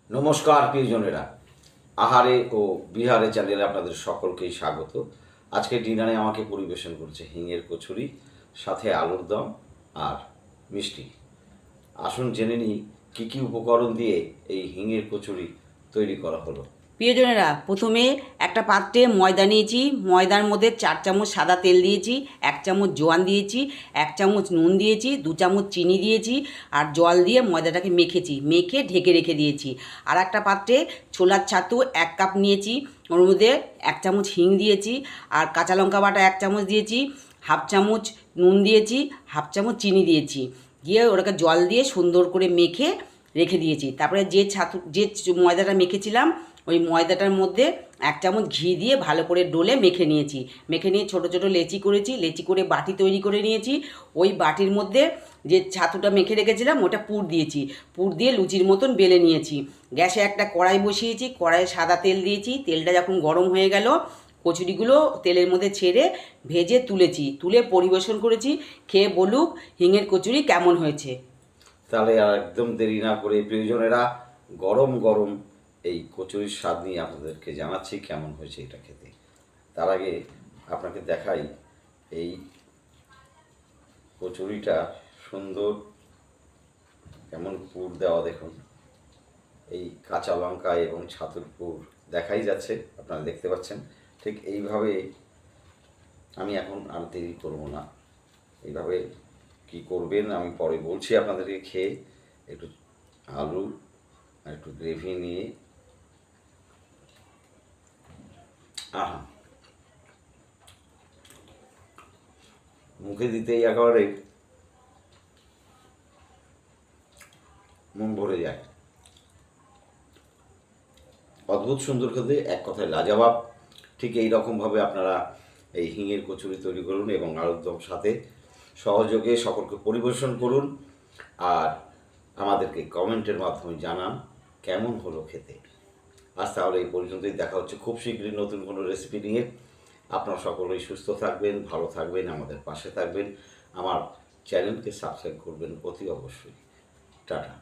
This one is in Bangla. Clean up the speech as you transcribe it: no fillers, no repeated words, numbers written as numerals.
নমস্কার প্রিয়জনেরা, আহারে ও বিহারে চ্যানেলে আপনাদের সকলকেই স্বাগত। আজকে ডিনারে আমাকে পরিবেশন করছে হিঙের কচুরি, সাথে আলুর দম আর মিষ্টি। আসুন জেনে নিই কী কী উপকরণ দিয়ে এই হিঙের কচুরি তৈরি করা হলো। প্রিয়জনেরা, প্রথমে একটা পাত্রে ময়দা নিয়েছি। ময়দার মধ্যে 4 চামচ সাদা তেল দিয়েছি, 1 চামচ জোয়ান দিয়েছি, 1 চামচ নুন দিয়েছি, 2 চামচ চিনি দিয়েছি আর জল দিয়ে ময়দাটাকে মেখে ঢেকে রেখে দিয়েছি। আর একটা পাত্রে ছোলার ছাতু 1 কাপ নিয়েছি, ওর মধ্যে 1 চামচ হিং দিয়েছি আর কাঁচা লঙ্কা বাটা 1 চামচ দিয়েছি, হাফ চামচ নুন দিয়েছি, হাফ চামচ চিনি দিয়েছি, দিয়ে ওটাকে জল দিয়ে সুন্দর করে মেখে রেখে দিয়েছি। তারপরে যে ময়দাটা মেখেছিলাম ওই ময়দাটার মধ্যে 1 চামচ ঘি দিয়ে ভালো করে ডলে মেখে নিয়েছি। মেখে নিয়ে ছোটো ছোটো লেচি করেছি, লেচি করে বাটি তৈরি করে নিয়েছি। ওই বাটির মধ্যে যে ছাতুটা মেখে রেখেছিলাম ওটা পুর দিয়েছি, পুর দিয়ে লুচির মতন বেলে নিয়েছি। গ্যাসে একটা কড়াই বসিয়েছি, কড়াইয়ে সাদা তেল দিয়েছি। তেলটা যখন গরম হয়ে গেল, কচুরিগুলো তেলের মধ্যে ছেড়ে ভেজে তুলে পরিবেশন করেছি। খেয়ে বলুক হিঙের কচুরি কেমন হয়েছে। তাহলে আর একদম দেরি না করে প্রিয়জনেরা, গরম গরম এই কচুরির স্বাদ নিয়ে আপনাদেরকে জানাচ্ছি কেমন হয়েছে এটা খেতে। তার আগে আপনাকে দেখাই এই কচুরিটা সুন্দর কেমন পুর দেওয়া। দেখুন, এই কাঁচা লঙ্কা এবং ছাতুর পুর দেখাই যাচ্ছে, আপনারা দেখতে পাচ্ছেন। ঠিক এইভাবে আমি এখন আর দেরি করবো না। এইভাবে কি করবেন আমি পরে বলছি আপনাদেরকে। খেয়ে একটু আলু আর একটু গ্রেভি নিয়ে, আহা, মুখে দিতেই একেবারে মন ভরে যায়। অদ্ভুত সুন্দর খেতে, এক কথায় লাজবাব। ঠিক এই রকমভাবে আপনারা এই হিঙের কচুরি তৈরি করুন এবং আলুর দম সাথে সহযোগে সকলকে পরিবেশন করুন। আর আমাদেরকে কমেন্টের মাধ্যমে জানান কেমন হলো খেতে। আজ তাহলে এই পর্যন্তই, দেখা হচ্ছে খুব শীঘ্রই নতুন কোনো রেসিপি নিয়ে। আপনারা সকলেই সুস্থ থাকবেন, ভালো থাকবেন, আমাদের পাশে থাকবেন, আমার চ্যানেলকে সাবস্ক্রাইব করবেন অতি অবশ্যই। টাটা।